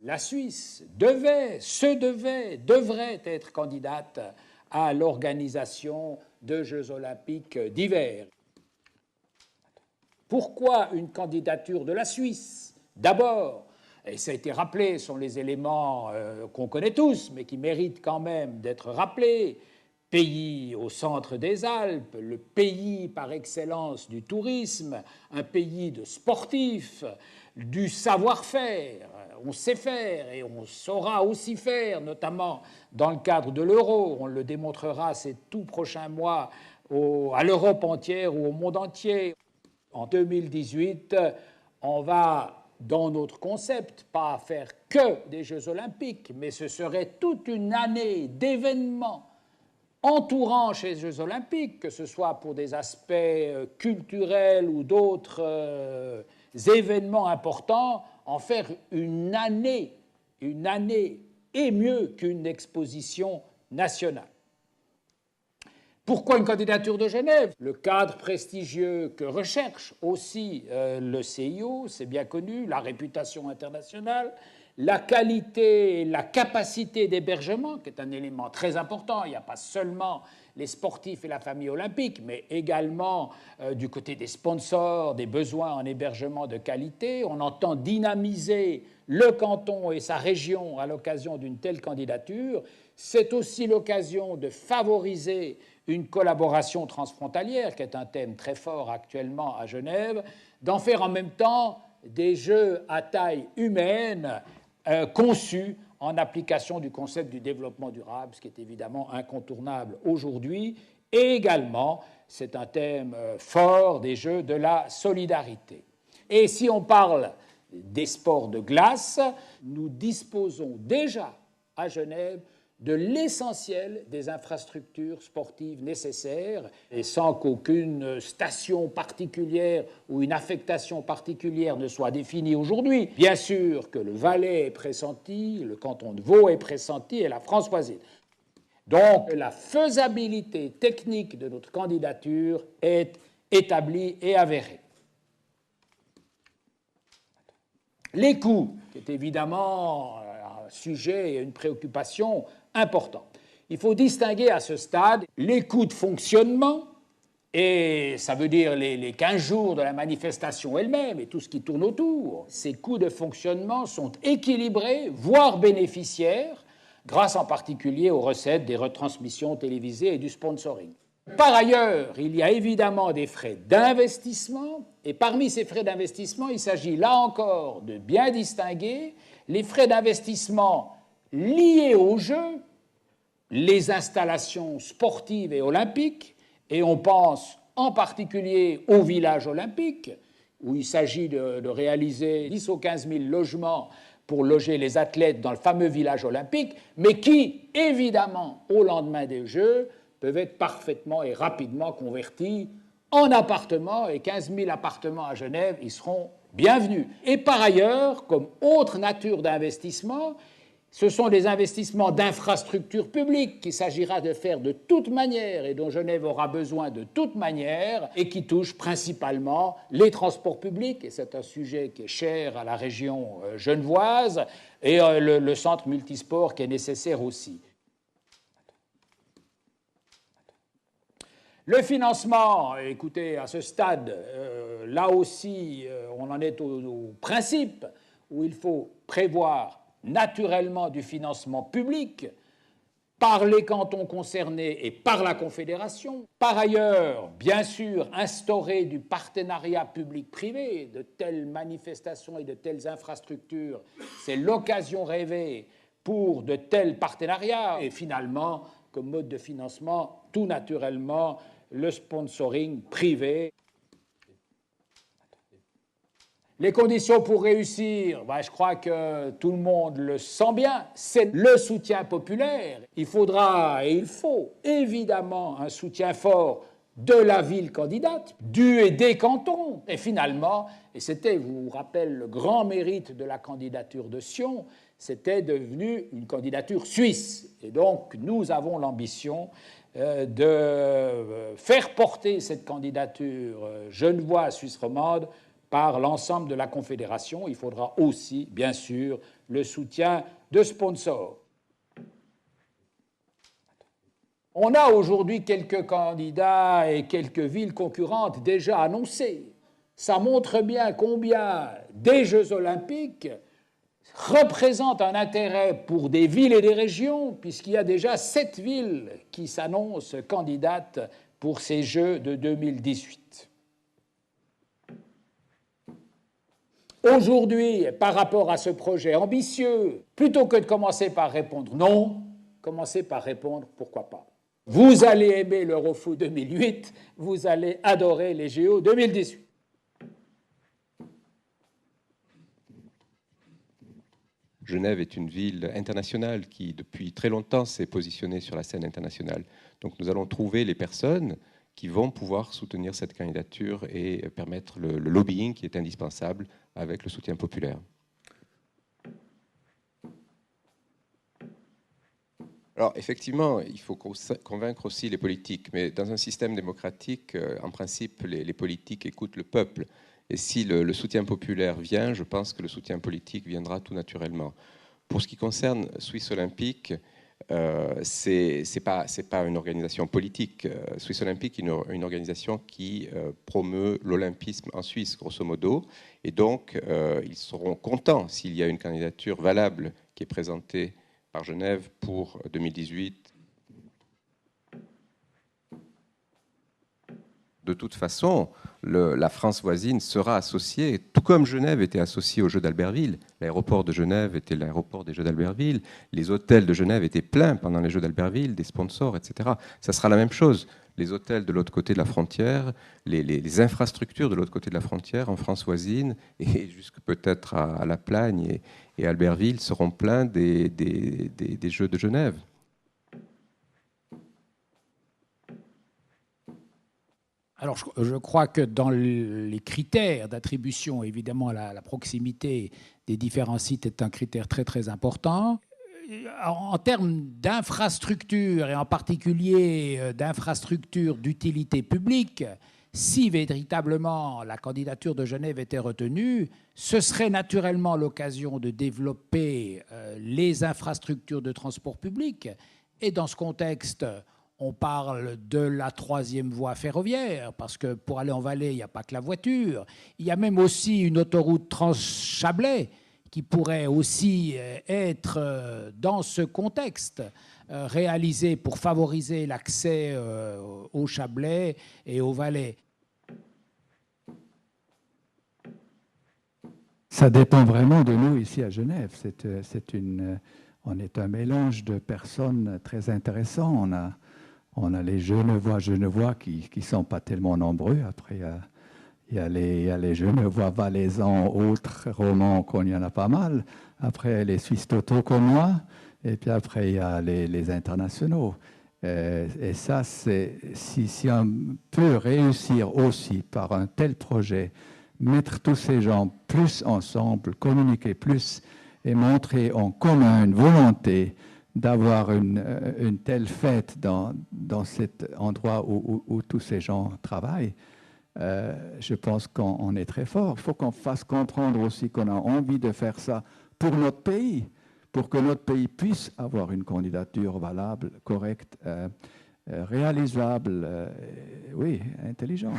La Suisse devrait être candidate à l'organisation de Jeux olympiques d'hiver. Pourquoi une candidature de la Suisse? D'abord, et ça a été rappelé, ce sont les éléments qu'on connaît tous, mais qui méritent quand même d'être rappelés. Pays au centre des Alpes, le pays par excellence du tourisme, un pays de sportifs, du savoir-faire. On sait faire et on saura aussi faire, notamment dans le cadre de l'euro. On le démontrera ces tout prochains mois à l'Europe entière ou au monde entier. En 2018, on va, dans notre concept, pas faire que des Jeux olympiques, mais ce serait toute une année d'événements entourant ces Jeux olympiques, que ce soit pour des aspects culturels ou d'autres événements importants, en faire une année et mieux qu'une exposition nationale. Pourquoi une candidature de Genève? Le cadre prestigieux que recherche aussi le CIO, c'est bien connu, la réputation internationale, la qualité et la capacité d'hébergement, qui est un élément très important. Il n'y a pas seulement les sportifs et la famille olympique, mais également du côté des sponsors, des besoins en hébergement de qualité. On entend dynamiser le canton et sa région à l'occasion d'une telle candidature. C'est aussi l'occasion de favoriser une collaboration transfrontalière, qui est un thème très fort actuellement à Genève, d'en faire en même temps des jeux à taille humaine conçus en application du concept du développement durable, ce qui est évidemment incontournable aujourd'hui. Et également, c'est un thème fort des jeux de la solidarité. Et si on parle des sports de glace, nous disposons déjà à Genève de l'essentiel des infrastructures sportives nécessaires et sans qu'aucune station particulière ou une affectation particulière ne soit définie aujourd'hui. Bien sûr que le Valais est pressenti, le canton de Vaud est pressenti et la France voisine. Donc la faisabilité technique de notre candidature est établie et avérée. Les coûts, qui est évidemment un sujet et une préoccupation important. Il faut distinguer à ce stade les coûts de fonctionnement, et ça veut dire les 15 jours de la manifestation elle-même et tout ce qui tourne autour. Ces coûts de fonctionnement sont équilibrés, voire bénéficiaires, grâce en particulier aux recettes des retransmissions télévisées et du sponsoring. Par ailleurs, il y a évidemment des frais d'investissement, et parmi ces frais d'investissement, il s'agit là encore de bien distinguer les frais d'investissement liés aux Jeux, les installations sportives et olympiques, et on pense en particulier au village olympique, où il s'agit de réaliser 10 ou 15 000 logements pour loger les athlètes dans le fameux village olympique, mais qui, évidemment, au lendemain des Jeux, peuvent être parfaitement et rapidement convertis en appartements, et 15 000 appartements à Genève y seront bienvenus. Et par ailleurs, comme autre nature d'investissement, ce sont des investissements d'infrastructures publiques qu'il s'agira de faire de toute manière et dont Genève aura besoin de toute manière et qui touchent principalement les transports publics, et c'est un sujet qui est cher à la région genevoise, et le centre multisport qui est nécessaire aussi. Le financement, écoutez, à ce stade, là aussi, on en est au principe où il faut prévoir naturellement du financement public par les cantons concernés et par la Confédération. Par ailleurs, bien sûr, instaurer du partenariat public-privé, de telles manifestations et de telles infrastructures, c'est l'occasion rêvée pour de tels partenariats. Et finalement, comme mode de financement, tout naturellement, le sponsoring privé. Les conditions pour réussir, je crois que tout le monde le sent bien, c'est le soutien populaire. Il faudra et il faut évidemment un soutien fort de la ville candidate, du et des cantons. Et finalement, et c'était, je vous rappelle, le grand mérite de la candidature de Sion, c'était devenu une candidature suisse. Et donc, nous avons l'ambition de faire porter cette candidature genevoise suisse romande par l'ensemble de la Confédération. Il faudra aussi, bien sûr, le soutien de sponsors. On a aujourd'hui quelques candidats et quelques villes concurrentes déjà annoncées. Ça montre bien combien des Jeux olympiques représentent un intérêt pour des villes et des régions, puisqu'il y a déjà 7 villes qui s'annoncent candidates pour ces Jeux de 2018. Aujourd'hui, par rapport à ce projet ambitieux, plutôt que de commencer par répondre non, commencez par répondre pourquoi pas. Vous allez aimer l'Eurofoot 2008, vous allez adorer les JO 2018. Genève est une ville internationale qui, depuis très longtemps, s'est positionnée sur la scène internationale. Donc nous allons trouver les personnes qui vont pouvoir soutenir cette candidature et permettre le lobbying qui est indispensable avec le soutien populaire. Alors effectivement, il faut convaincre aussi les politiques, mais dans un système démocratique, en principe, les politiques écoutent le peuple. Et si le soutien populaire vient, je pense que le soutien politique viendra tout naturellement. Pour ce qui concerne Swiss Olympic, c'est pas une organisation politique. Swiss Olympic est une organisation qui promeut l'olympisme en Suisse, grosso modo. Et donc, ils seront contents s'il y a une candidature valable qui est présentée par Genève pour 2018. De toute façon, la France voisine sera associée, tout comme Genève était associée aux Jeux d'Albertville. L'aéroport de Genève était l'aéroport des Jeux d'Albertville. Les hôtels de Genève étaient pleins pendant les Jeux d'Albertville, des sponsors, etc. Ça sera la même chose. Les hôtels de l'autre côté de la frontière, les infrastructures de l'autre côté de la frontière, en France voisine, et jusque peut-être à La Plagne et Albertville, seront pleins des Jeux de Genève. Alors, je crois que dans les critères d'attribution, évidemment, la proximité des différents sites est un critère très, très important. En termes d'infrastructures, et en particulier d'infrastructures d'utilité publique, si véritablement la candidature de Genève était retenue, ce serait naturellement l'occasion de développer les infrastructures de transport public. Et dans ce contexte, on parle de la 3e voie ferroviaire, parce que pour aller en Valais, il n'y a pas que la voiture. Il y a même aussi une autoroute Trans-Chablais qui pourrait aussi être, dans ce contexte, réalisée pour favoriser l'accès au Chablais et au Valais. Ça dépend vraiment de nous ici à Genève. On est un mélange de personnes très intéressants. On a les Genevois qui ne sont pas tellement nombreux. Après, il y a les Genevois valaisans, autres romans, qu'il y en a pas mal. Après, les Suisses totaux comme moi. Et puis après, il y a les internationaux. Et ça, si on peut réussir aussi par un tel projet, mettre tous ces gens plus ensemble, communiquer plus et montrer en commun une volonté d'avoir une telle fête dans cet endroit où tous ces gens travaillent, je pense qu'on est très fort. Il faut qu'on fasse comprendre aussi qu'on a envie de faire ça pour notre pays, pour que notre pays puisse avoir une candidature valable, correcte, réalisable, oui, intelligente.